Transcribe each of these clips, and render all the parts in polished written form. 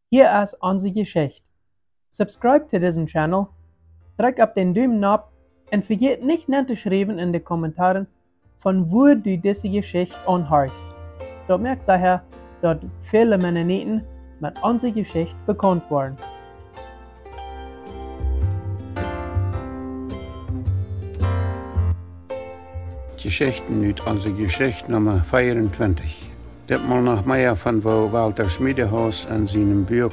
Hier ist unsere Geschichte. Subscribe zu diesem Channel, drück auf den Daumen ab und vergiss nicht nachzuschreiben in den Kommentaren, von wo du diese Geschichte anhörst. Dort merkt sicher, dass viele Mennoniten mit unserer Geschichte bekannt waren. Geschichten uit onze Geschichte Nummer 24. Ditmaal nog meer van wo Walter Schmiedehaus in zijn Buch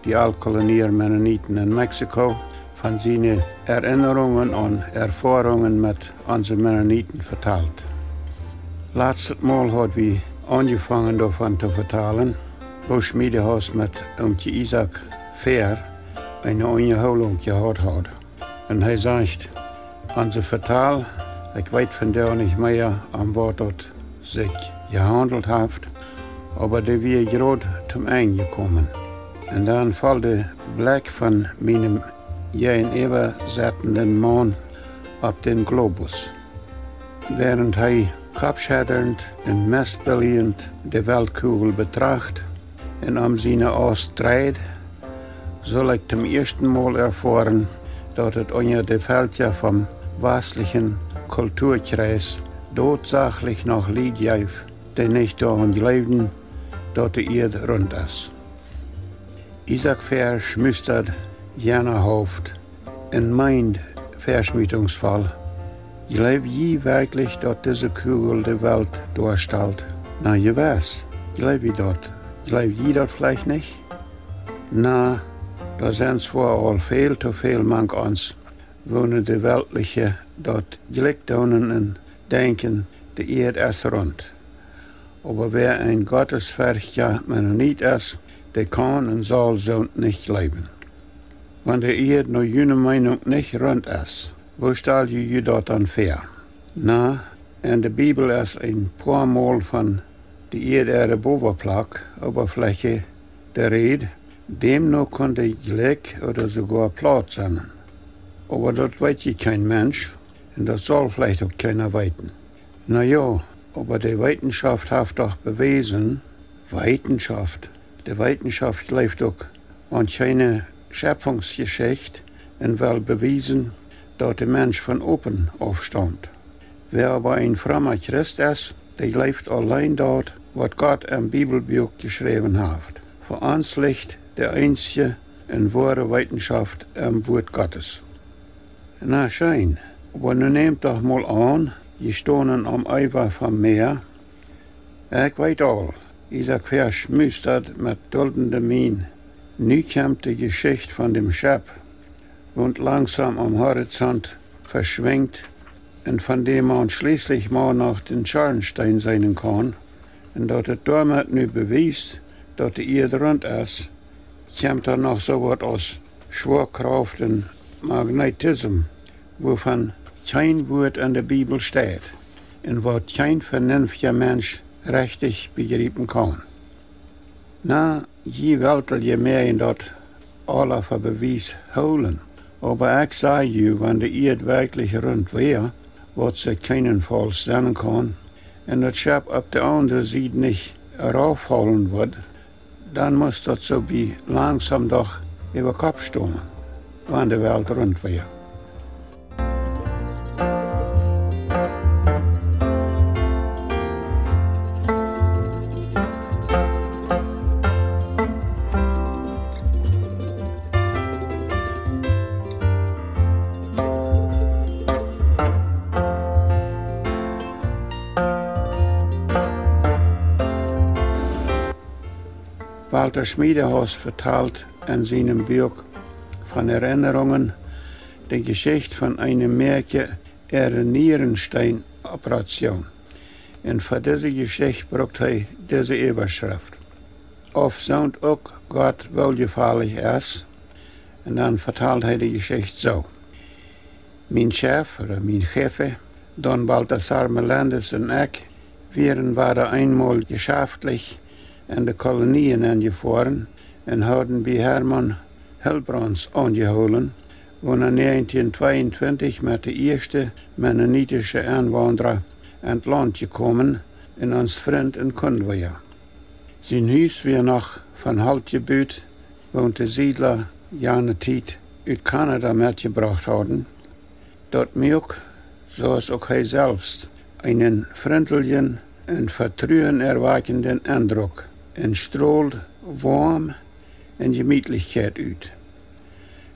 Die Altkolonieer Mennoniten in Mexiko von seinen Erinnerungen und Erfahrungen mit unseren Mennoniten vertelt. Letztes Mal hat wir angefangen davon zu vertellen, wo Schmiedehaus mit Isaac Fair eine Unterhaltung gehabt hat. Und er sagt, unser Vertal, ich weiß von der nicht mehr, am Wort dort sich gehandelt hat, aber der wir gerade zum Ende gekommen. Und dann fällt der Blick von meinem gegenübersitzenden Mann auf den Globus. Während er kopfschüttelnd und missbilligend die Weltkugel betrachtet und seine Ost dreht, soll ich zum ersten Mal erfahren, dass es unter den Feldern vom westlichen Kulturkreis tatsächlich noch Leute gibt, die nicht daran glauben, dass die Erde rund ist. Isaac Fair schmüstert gerne Haupt und meint verschmiedungsvoll, glaubt je wirklich, dass diese Kugel die Welt darstellt? Na, je weiß, glaubt ihr dort? Glaubt ihr dort vielleicht nicht? Na, da sind zwar all viel zu viel manch uns, wohnen die Weltliche dort gelegt und denken, die Erde ist rund. Aber wer ein gottesfürchtiger Mennonit ist, der kann und soll so nicht leben. Wenn die Erde nach jener Meinung nicht rund ist, wo stellt ihr dort dann fair? Na, in der Bibel ist ein paar Mal von der Erde Oberfläche der Rede, dem noch konnte Glück oder sogar Platz sein. Aber das weiß ja kein Mensch und das soll vielleicht auch keiner weiten. Na ja, aber die Wissenschaft hat doch bewiesen, die Wissenschaft läuft auch an keine Schöpfungsgeschichte und will bewiesen, dass der Mensch von oben aufstammt. Wer aber ein frommer Christ ist, der lebt allein dort, was Gott im Bibelbuch geschrieben hat. Für uns liegt der einzige und wahre Wissenschaft im Wort Gottes. Na schön, aber nun nehmt doch mal an, je stonen am Ufer vom Meer. Ich weiß all, Isaac Fair schmüstert mit duldender Mien. Nu kommt die Geschichte von dem Schiff und langsam am Horizont verschwingt und von dem man schließlich mal nach den Schornstein sein kann. Und dass es damit nu beweist, dass die Erde rund ist, kommt dann noch so was aus Schwerkraft und Magnetismus, wovon kein Wort in der Bibel steht und was kein vernünftiger Mensch richtig begreifen kann. Na, je weltel je mehr in dat alle für Beweis holen. Aber ich sage, wenn die Erde wirklich rund wäre, was sie keinenfalls sein kann, und das Schiff auf der anderen Seite nicht raufholen wird, dann muss das so wie langsam doch über Kopf stehen, wenn die Welt rund wäre. Walter Schmiedehaus vertelt in seinem Buch von Erinnerungen die Geschichte von einer Nierenstein-Operation. Und für diese Geschichte braucht er diese Überschrift. Auf Sound auch Gott wohlgefällig ist, und dann vertelt er die Geschichte so. Mein Chef oder mein Chef, Don Balthasar Melendez und ich, waren einmal geschäftlich in de Kolonien angefahren und haben bei Hermann Hillbrands angeholt, wo er 1922 mit der ersten mennonitischen Einwanderer ins Land gekommen und uns Freund und Kunde war. Sein Haus war noch von Halt gebaut woont de Siedler jane tijd uit Kanada mitgebracht hadden, dat Milch, zoals ook hij zelfs, einen vriendelijken en vertrouwen erweckenden Eindruck en strahlt warm en Gemütlichkeit uit.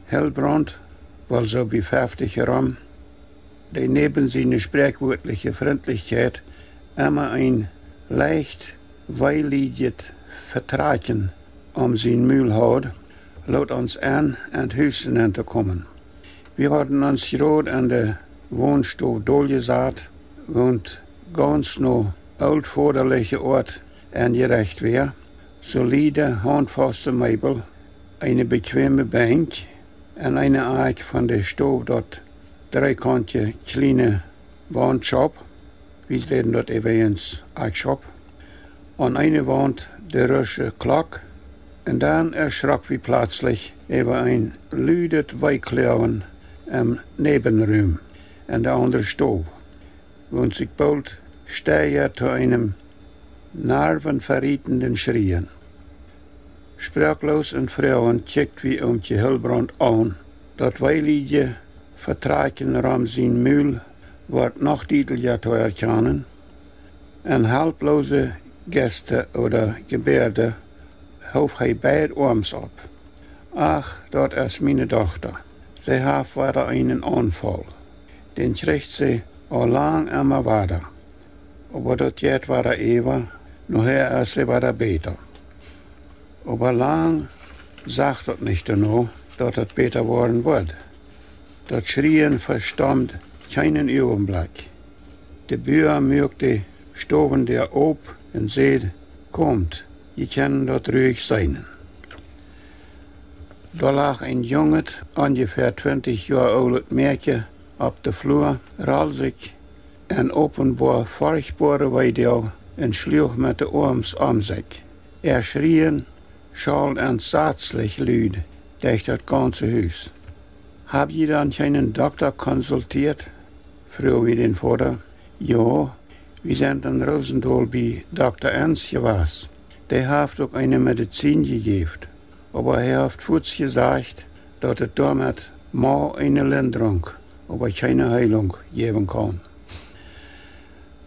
Hellbrand war so wie 50 herum, die neben seiner sprichwörtlichen Freundlichkeit immer ein leicht weiliges Vertragen sein Mühl hat, laut uns an het huis te kommen. Wir hadden uns gerade an der Wohnstube doorgezet, woont ganz noch oudvorderliche Ort angerecht weer, solide, handvaste Meubel, eine bequeme Bank en eine Eik von der Stove dort dreikantje kleine Wandshop, wie reden dort übrigens Eikshop, an eine Wand der Rösche Glock, und dann erschrak wie plötzlich über ein lüdet Weiklauwen im Nebenraum an der anderen Stube, und sich bald steigert zu einem nervenverrietenden Schrien. Sprachlos und Frauen checkt wie Hellbrand an, dat weilige Vertragen ram zijn Mühl wordt noch deutlicher zu erkennen, en halblose Gäste oder Gebärde hof hij beide Arms ab. Ach, dort ist meine Tochter. Sie hat wieder einen Anfall. Den kriegt sie al lang immer weiter. Aber das geht wieder Eva, nachher ist sie wieder besser. Aber lang sagt das nicht nur, dass es besser worden wird. Das Schrien verstammt keinen Augenblick. Die Bür mögt die Stoven der ob und seht, kommt, je können dort ruhig sein. Da lag ein junges, ungefähr 20 Jahre altes Mädchen auf der Flur, ralsig en offenbar furchtbare Weide und schlug mit den Arms um sich. Schrien, schalt entsetzlich laut durch das ganze Haus. Hab je dann keinen Doktor konsultiert? Frug wie den Vater. Ja, wir sind in Rosendahl bei Dr. Ernst gewesen. Der hat auch eine Medizin gegeben. Aber er hat kurz gesagt, dass es damit mal eine Linderung, aber keine Heilung geben kann.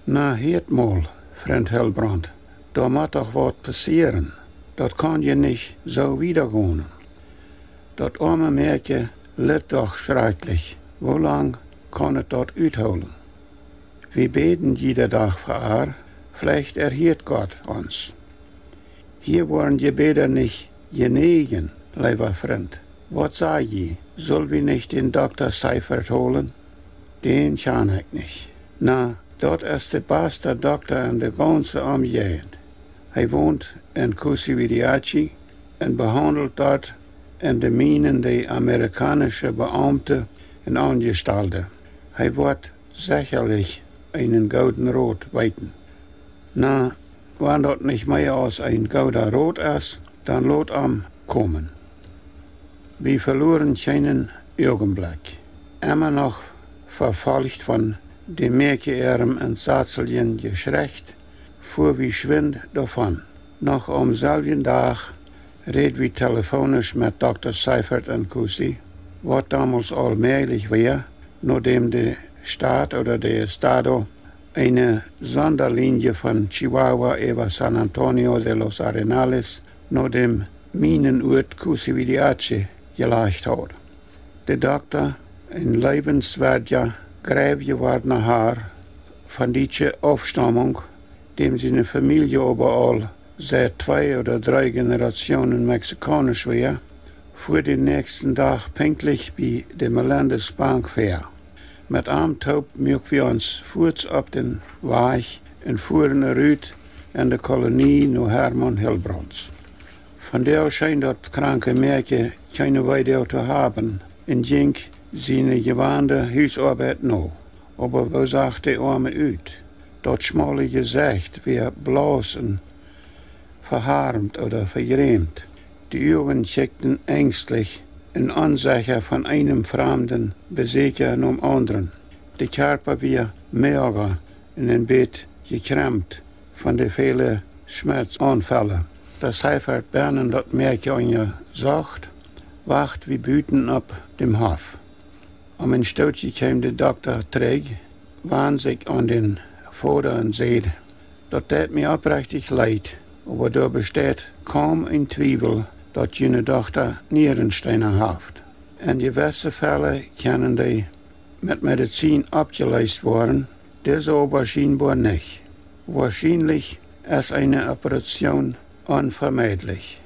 Na, hört mal, Freund Hellbrand, da muss doch was passieren. Das kann ja nicht so wiedergehen. Das arme Mädchen litt doch schrecklich. Wo lang kann es dort uitholen? Wir beten jeder Tag für ihr, vielleicht erhört Gott uns. Hier waren Gebete nicht genegen, lieber Freund. Was sag je? Soll wir nicht den Dr. Seifert holen? Den kann ich nicht. Na, dort ist der beste Doktor in der ganzen Umgegend. Er wohnt in Kusividiaci und behandelt dort in den Minen die amerikanische Beamte und Angestellte. Er wird sicherlich einen golden Rot weiten. Na, wenn dort nicht mehr als ein golden Rot ist, dann lot am kommen. Wir verloren keinen Augenblick. Immer noch verfolgt von dem Mädchen entsetzlichen Geschlecht, fuhr wie schwind davon. Noch am selben Tag red wir telefonisch mit Dr. Seifert und Kusi, was damals allmählich war, nachdem der Staat oder der Estado eine Sonderlinie von Chihuahua über San Antonio de los Arenales nach dem Minenort Kusividiaci gelegt hat. Der Doktor, ein lebenswerter, gräbgewordener Herr von dieser Aufstammung, dem seine Familie überall seit 2 oder 3 Generationen mexikanisch war, fuhr den nächsten Tag pünktlich bei der Melendez Bank fair. Mit einem Taub mögen wir uns kurz auf den Weg und fuhren erüt in der Kolonie nach Hermann Hellbrands. Von der scheint das kranke Mädchen keine Weide zu haben und ging seine gewohnte Hausarbeit nach. Aber wo sah der Arme aus? Das schmale Gesicht war blass und verharmt oder vergrämt. Die Augen checkten ängstlich und unsicher von einem fremden Besucher zum anderen. Der Körper war mager und ein Bett gekrümmt von den vielen Schmerzanfällen. dass Seifert Bernen dat Märchen an je sagt, wacht wie Büten ab dem Hof. Ein Stootje kwam de dokter terug, waan zich aan den Vater en zei, dat deed me oprechtig leid, aber da besteht kaum ein Zweifel, dat jene Tochter Nierensteine heeft. En gewisse Fälle können die mit Medizin abgeleist worden, das aber scheinbar nicht. Wahrscheinlich ist eine Operation unvermeidlich.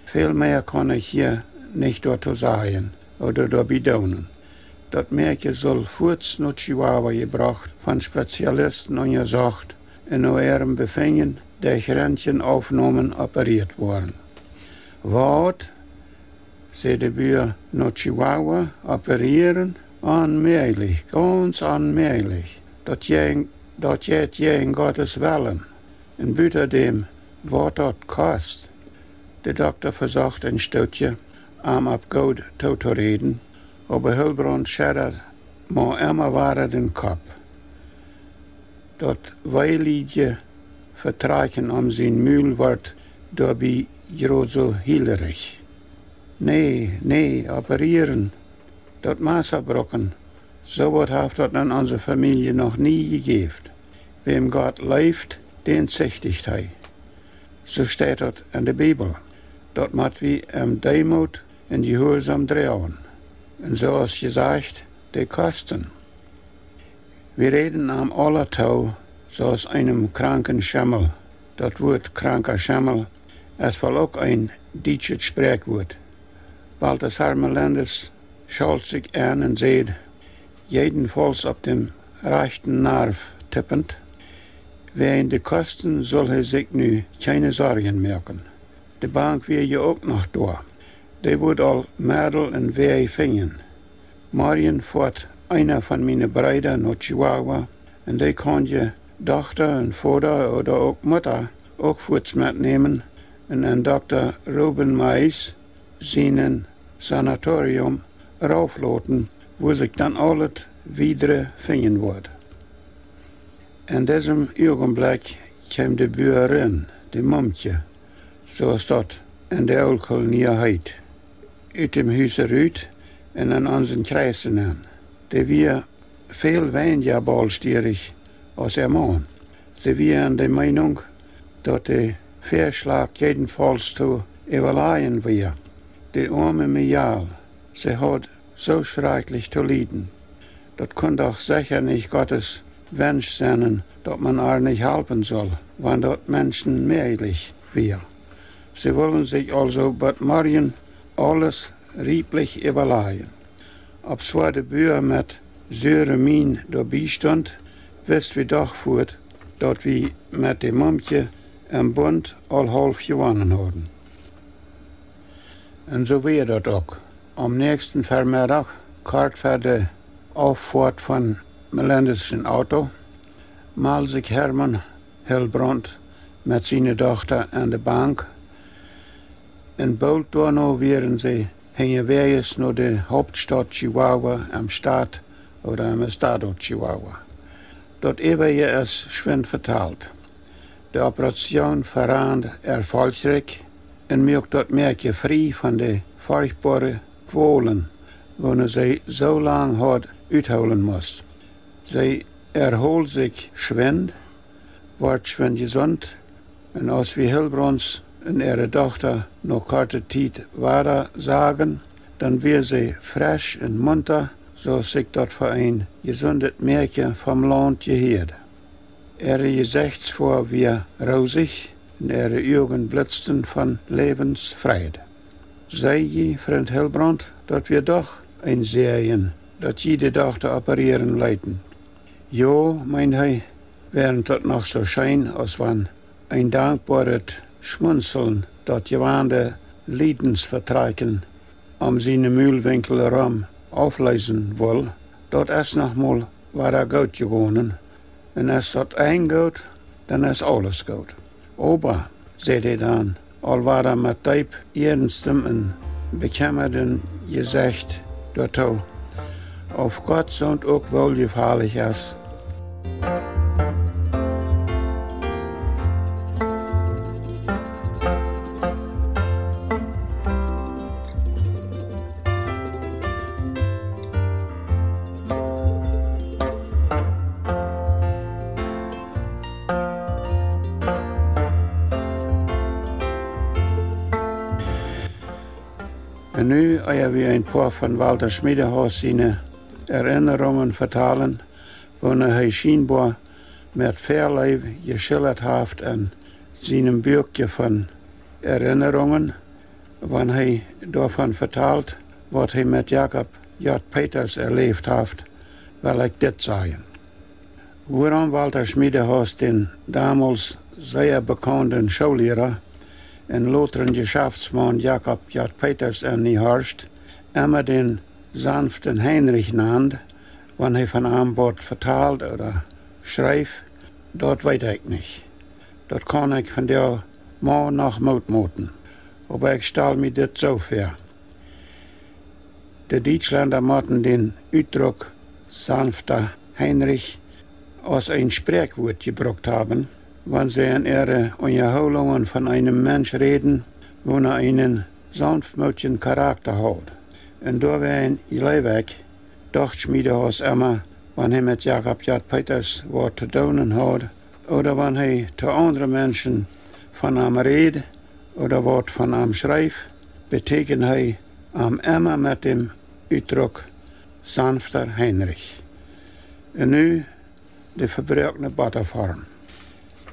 Viel mehr kann ich hier nicht dazu sagen oder da betonen. Das Märchen soll kurz nach Chihuahua gebracht, von Spezialisten untersucht, in ihrem Befinden durch Röntgenaufnahmen operiert worden. Wat, sie die Bücher nach Chihuahua operieren, unmöglich, ganz unmöglich. Dat geht je in Gottes Willen. Und buiten dem, was das kostet. Der Doktor versucht ein Stückchen, ab Gott zu reden, aber Hilbrand schädert maar immer weiter den Kopf. Dat weilige Vertragen sein Mühl wird dabei gerade so hielerig. Nee, operieren, dat Maßerbrocken, so was hat das in unserer Familie noch nie gegeben. Wem Gott lebt, den züchtigt er. So steht das in der Bibel. Dat moet wie Demut en Gehorsam drehen. Und so ist gesagt, die Kosten. Wir reden am Allertau, so aus einem kranken Schimmel. Das Wort kranker Schimmel ist wohl auch ein deutsches Sprichwort. Balthasar Melendez schaut sich an und sagt, jedenfalls auf dem rechten Nerv tippend, wegen der Kosten soll er sich nu keine Sorgen machen. Die Bank wäre ja auch noch da. Die wird all Mädel und Wehe finden. Morgen fährt einer von meinen Brüdern nach Chihuahua und die kann je Tochter und Vater oder auch Mutter auch kurz mitnehmen und an Dr. Ruben Mais seinen Sanatorium raufladen, wo sich dann alles wieder finden wird. In diesem Augenblick kam die Bäuerin, die Mumtje, so ist das in der Oldkolonieheit, aus dem Haus raus und an unseren Kreisen an. Die wir viel weniger ballstierig als ihr Mann. Sie waren der Meinung, dass der Vorschlag jedenfalls zu evaluieren war. Die arme Mial, sie hat so schrecklich zu leiden. Das kann doch sicher nicht Gottes Wunsch sein, dass man ihr nicht helfen soll, wenn dort Menschen möglich wäre. Sie wollen sich also bei morgen alles rieblich evaluieren. Ob zwar die Bücher mit Syremin dabei stand, wisst wir doch fort, dass wir mit dem Mumtje im Bund all halb gewonnen haben. Und so war das auch. Am nächsten Vormittag kart für die Auffahrt von Melendez'schen Auto, mal sich Hermann Hilbrand mit seiner Tochter an der Bank. In bald daarna wären sie hingeweest naar de Hauptstadt Chihuahua am Staat oder am Estado Chihuahua. Dort je ist schwind verteilt. Die Operation verrand erfolgreich und macht dort Märchen frei von den furchtbaren Qualen, wo sie so lang hat uitholen muss. Sie erholt sich schwind, wird schwind gesund und als wir Hilbrands und ihre Tochter noch kurze Zeit weiter sagen, dann wird sie frisch und munter, so sich dort für ein gesundes Märchen vom Land gehört. Ihre Gesichtsform war rosig und ihre Augen blitzten von Lebensfreude. Sei je, Freund Hilbrand, dass wir doch einsehen, dass jede Tochter operieren leiten. Jo, meint er, während das noch so scheint, als wenn ein dankbares Schmunzeln, das gewandte Leidensvertragen seine Mühlwinkel herum auflösen will, dort ist nochmal war gut gegangen. Wenn es dort eingeht, dann ist alles gut. Aber, sagt er dann, all war mit tief ernstem und bekümmerten Gesicht dort auf Gott sind auch wohlgefällig ist. En nu eer we een paar van Walter Schmiedehaus zijn Erinnerungen vertalen, wanneer hij schijnbaar met verlijf geschilderd heeft en zijn boekje van Erinnerungen, wanneer hij daarvan vertelt wat hij met Jacob J. Peters erlebt heeft, wil ik dit zeggen. Waarom Walter Schmiedehaus den damals sehr bekannten Schullehrer en lauteren Geschäftsmann Jacob J. Peters herrscht, immer den sanften Heinrich nannt, wanneer hij van hem wordt vertaald oder schrijft, dat weet ik niet. Dat kan ik van der man nog moten. Aber ik stel me dit zo voor. De Duitsländer moeten den Uitdruck sanfter Heinrich als ein Sprichwort gebraucht haben, wenn sie in ihre Unterhaltungen von einem Menschen reden, wo er einen sanftmütigen Charakter hat. Und da wir in Leiweg, dacht Schmiedehaus immer, wenn er mit Jacob J. Peters was zu tun hat, oder wenn er zu anderen Menschen von ihm redet, oder was von ihm schreibt, betekent er immer mit dem Uitdruck sanfter Heinrich. Und nu de verbruikende Butterfarm.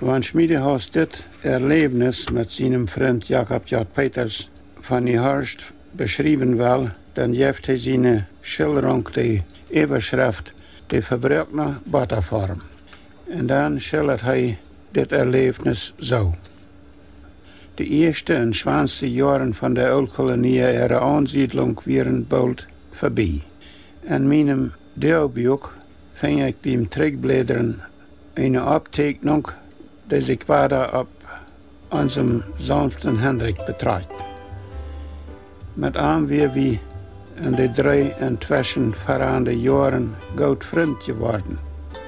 Wanneer Schmiedehaus dit Erlebnis mit seinem Freund Jacob J. Peters van Herst beschrijven wil, dan geeft hij zijn schilderung de Überschrift de verbruikende Butterfarm. En dan schildert hij dit Erlebnis zo. De eerste en zwaarste jaren van de Oudkolonie ihre Ansiedlung waren bald voorbij. In mijn deelboek ving ik beim Terugblättern eine Abteiknung, die sich weiter auf unserem sanften Hendrik betreibt. Mit ihm wir wie in den 3 inzwischen vergangenen Jahren gut Freund geworden.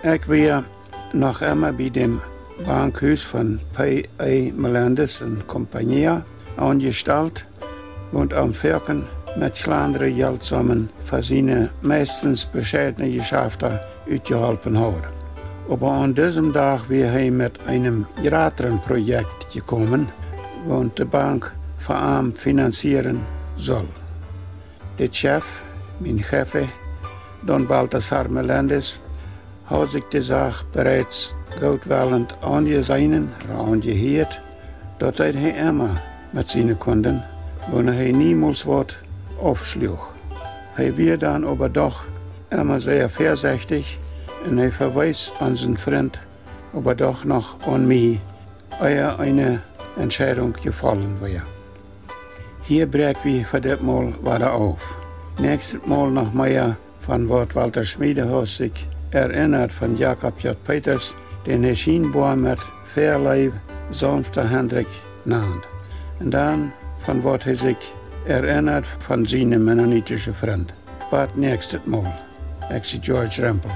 Ich war noch immer bei dem Bankhaus von P.A. Melendez und Compagnie angestellt und am Wirken mit kleineren Geldsummen für seine meistens bescheidene Geschäfte uitgeholpen hat. Aber an diesem Tag war er mit einem größeren Projekt gekommen, das die Bank für ihn finanzieren soll. Der Chef, mein Chef, Don Balthasar Melendez, hat sich die Sache bereits gutwillend angesehen oder angehört, dass er immer mit seinen Kunden, wenn er niemals was aufschlug. Er wird dann aber doch immer sehr vorsichtig und er verweist an seinen Freund, aber doch noch an mich, ehe eine Entscheidung gefallen wäre. Hier brechen wir für das Mal weiter auf. Nächstes Mal noch mehr von was Walter Schmiedehaus sich erinnert von Jacob J. Peters, den er scheinbar mit Verleih sanfter Hendrik nannt. Und dann von was er sich erinnert von seinem mennonitischen Freund. But nächstes Mal. Ich bin George Rempel.